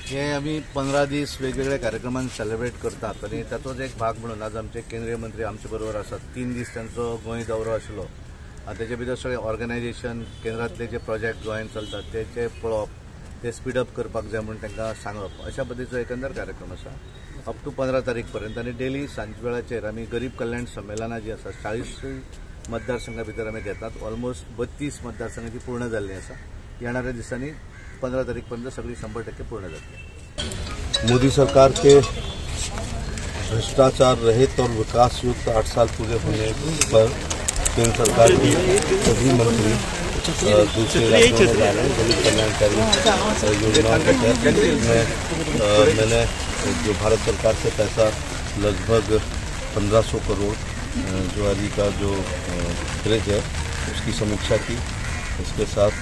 हे आम्ही 15 दीस वेगवेगळ्या कार्यक्रमांनी सेलिब्रेट करतात आणि तातोच एक भाग म्हणून आज आमचे केंद्रीय मंत्री आमचे बरोबर आसात। 3 दीस त्यांचो गोंय दौरो आशिल्लो आणि त्याच्या भितर सगळे ऑर्गनायझेशन केंद्रातले जे प्रोजेक्ट गोंयांत चलतात तेचे पळोवप, ते स्पीडअप करपाक जाय म्हणून तांकां सांगप, अशा पद्दतीचो एकंदर कार्यक्रम आसा अप टू 15 तारीख पर्यंत। आणि डेली सांजे वेळाचेर आमी गरीब कल्याण संमेलनां जी आसा 40 मतदारसंघा भितर आमी घेतात। ऑलमोस्ट 32 मतदारसंघाची पूर्ण जाल्ली आसा। येणाऱ्या दिसांनी 15 तारीख पर्यंत सगळी 100% पूर्ण जातली। मोदी सरकार के भ्रष्टाचार रहित और विकास युक्त 8 साल पूरे होने पर केंद्र सरकार की सभी मंत्री दूसरे राज्यों में जा रहे हैं। गरीब कल्याणकारी योजनाओं के तहत मैंने जो भारत सरकार से पैसा लगभग 1500 करोड़ ज्वारी का जो पैकेज है उसकी समीक्षा की। इसके साथ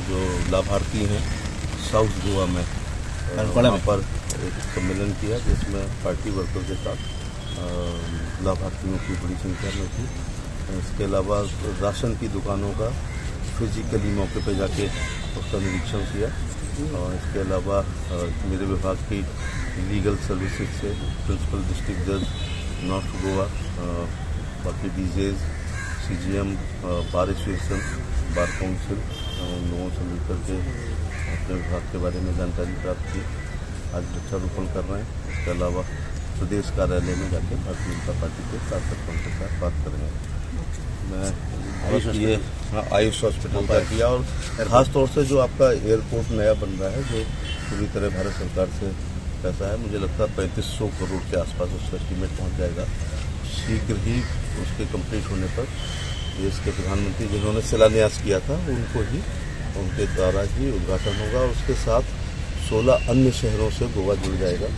जो लाभार्थी हैं साउथ गोवा में वहाँ पर एक सम्मेलन किया जिसमें पार्टी वर्कर के साथ लाभार्थियों की बड़ी संख्या में थी। इसके अलावा राशन की दुकानों का फिजिकली मौके पर जाके उसका निरीक्षण किया। और इसके अलावा मेरे विभाग की लीगल सर्विसेज से प्रिंसिपल डिस्ट्रिक्ट जज नॉर्थ गोवा, बाकी डीजेज, CGM, bar association, bar council, उन लोगों से मिलकर के अपने विभाग के बारे में जानकारी प्राप्त की। आज वृक्षारोपण कर रहे हैं। इसके अलावा प्रदेश कार्यालय में जाकर भारतीय जनता पार्टी के कार्यकर्ताओं के साथ बात करेंगे। मैं आयुष हॉस्पिटल का किया और खासतौर से जो आपका एयरपोर्ट नया बन रहा है जो पूरी तरह भारत सरकार से पैसा है, मुझे लगता है 3500 करोड़ के आसपास उसका एस्टीमेट पहुंच जाएगा। शीघ्र ही उसके कंप्लीट होने पर देश के प्रधानमंत्री जिन्होंने शिलान्यास किया था उनके द्वारा ही उद्घाटन होगा। और उसके साथ 16 अन्य शहरों से गोवा जुड़ जाएगा।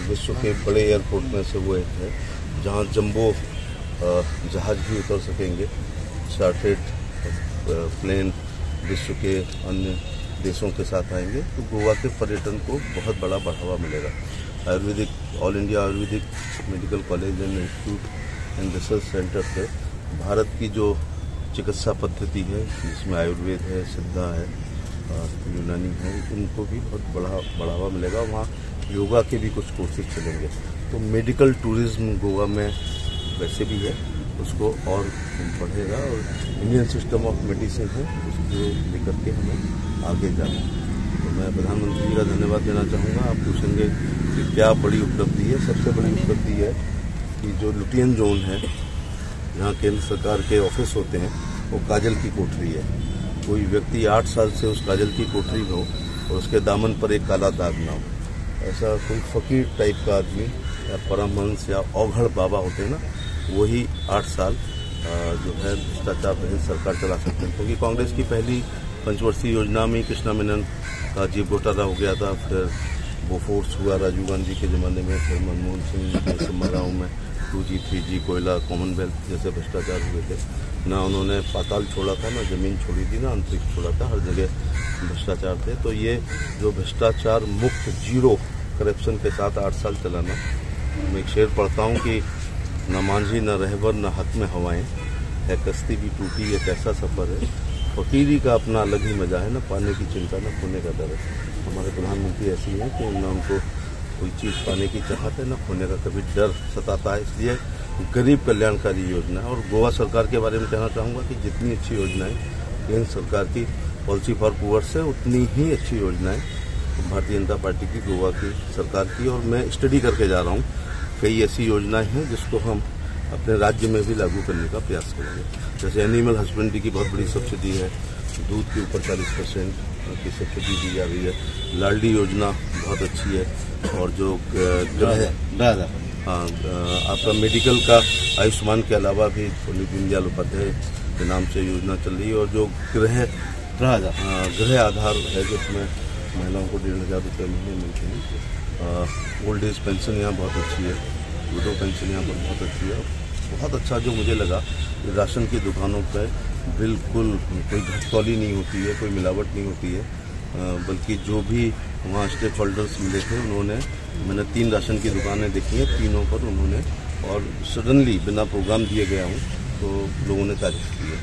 विश्व के बड़े एयरपोर्ट में से वो एक है जहाँ जंबो जहाज भी उतर सकेंगे। चार्टेड प्लेन विश्व के अन्य देशों के साथ आएंगे तो गोवा के पर्यटन को बहुत बड़ा बढ़ावा मिलेगा। Ayurvedic all India Ayurvedic medical college and institute and research centre से भारत की जो चिकित्सा पद्धति है जिसमें आयुर्वेद है, सिद्धा है, यूनानी है, उनको भी बहुत बढ़ावा मिलेगा। वहाँ योगा के भी कुछ कोर्सेज चलेंगे तो मेडिकल टूरिज्म गोवा में वैसे भी है उसको और बढ़ेगा। और इंडियन सिस्टम ऑफ मेडिसिन है उसको लेकर के हमें आगे जाना। तो मैं प्रधानमंत्री जी का धन्यवाद देना चाहूँगा। आप पूछेंगे कि क्या बड़ी उपलब्धि है। सबसे बड़ी उपलब्धि है कि जो लुटियन जोन है जहाँ केंद्र सरकार के ऑफिस होते हैं वो काजल की कोठरी है। कोई व्यक्ति 8 साल से उस काजल की कोठरी में हो और उसके दामन पर एक काला दाग ना हो। ऐसा कोई फकीर टाइप का आदमी या परमहंस या औघड़ बाबा होते हैं ना, वही 8 साल जो है भ्रष्टाचार रहित सरकार चला सकते हैं। क्योंकि कांग्रेस की पहली पंचवर्षीय योजना में कृष्णा मेनन का जीव घोटाला हो गया था, फिर बोफोर्स हुआ राजीव गांधी के ज़माने में, फिर मनमोहन सिंह के समारोह में 2G 3G कोयला कॉमनवेल्थ जैसे भ्रष्टाचार हुए थे। ना उन्होंने पाताल छोड़ा था, ना जमीन छोड़ी थी, ना अंतरिक्ष छोड़ा था, हर जगह भ्रष्टाचार थे। तो ये जो भ्रष्टाचार मुक्त जीरो करप्शन के साथ 8 साल चलाना, मैं एक शेर पढ़ता हूँ कि न मांझी न रहबर न हक में हवाएं है, कश्ती भी टूटी ये कैसा सफ़र है। फकीरी का अपना अलग ही मजा है, न पाने की चिंता न खोने का डर है। हमारे प्रधानमंत्री ऐसी हैं कि न उनको कोई चीज़ पाने की चाहत है, न खोने का कभी डर सताता है। इसलिए गरीब कल्याणकारी योजना है। और गोवा सरकार के बारे में कहना चाहूँगा कि जितनी अच्छी योजनाएं केंद्र सरकार की पॉलिसी फॉर पुअर्स है उतनी ही अच्छी योजनाएं भारतीय जनता पार्टी की गोवा की सरकार की। और मैं स्टडी करके जा रहा हूँ, कई ऐसी योजनाएं हैं जिसको हम अपने राज्य में भी लागू करने का प्रयास करेंगे। जैसे एनिमल हस्बेंड्री की बहुत बड़ी सब्सिडी है, दूध के ऊपर 40% की सब्सिडी दी जा रही है। लाडली योजना बहुत अच्छी है। और जो आपका मेडिकल का आयुष्मान के अलावा भी पंडित दीनदयाल उपाध्याय के नाम से योजना चल रही है। और जो गृह आधार है जिसमें महिलाओं को 1500 रुपये महीने मिलते हैं। ओल्ड एज पेंशन यहाँ बहुत अच्छी है, विडो पेंशन यहाँ पर बहुत अच्छी है। बहुत अच्छा जो मुझे लगा, राशन की दुकानों पर बिल्कुल कोई घटतौली नहीं होती है, कोई मिलावट नहीं होती है, बल्कि जो भी वहाँ स्टेक होल्डर्स मिले थे मैंने 3 राशन की दुकानें देखी हैं, तीनों पर उन्होंने और सडनली बिना प्रोग्राम दिए गया हूँ तो लोगों ने तारीफ की है।